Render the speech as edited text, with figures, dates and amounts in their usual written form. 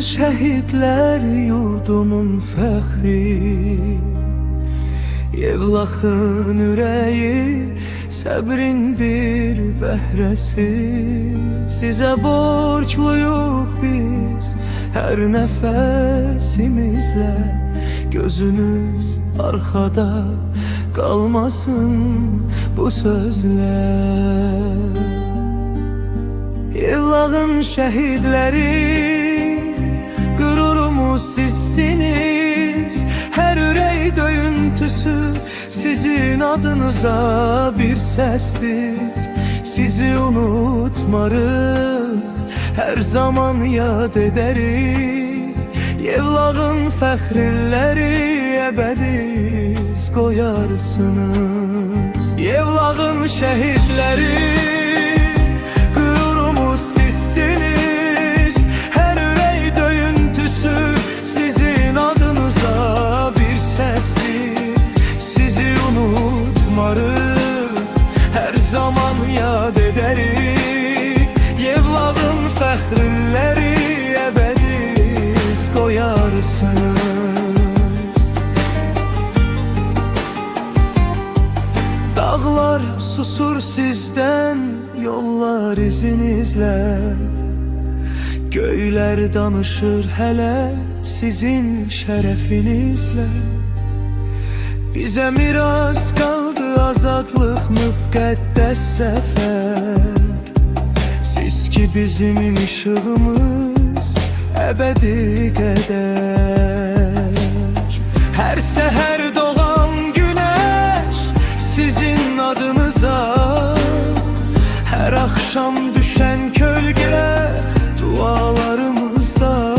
şehitler yurdumun fəxri, Yevlaxın ürəyi, səbrin bir bəhrəsi. Sizə borçluyuq biz hər nəfəsimizlə, gözünüz arxada qalmasın bu sözlər. Yevlaxın şəhidləri, qürurumuz sizsiniz. Hər ürək döyüntüsü sizin adınıza bir səsdir. Sizi unutmarıq, hər zaman yad edərik. Yevlaxın fəxrilləri əbədiz qoyarsınız. Yevlaxın şəhidləri, qürurumuz sizsiniz. Hər ürək döyüntüsü sizin adınıza bir səsdir. Sizi unutmarıq, hər zaman yad edərik. Yevlaxın fəxrilləri əbədiz qoyarsınız. Dağlar susur sizdən, yollar izinizlə. Göylər danışır hələ sizin şərəfinizlə. Bizə miras qaldı azadlıq müqəddəs zəfər. Siz ki bizim işığımız əbədi qədər. Hər səhər doğan günəş sizin adınıza, hər axşam düşən kölgə dualarımızda.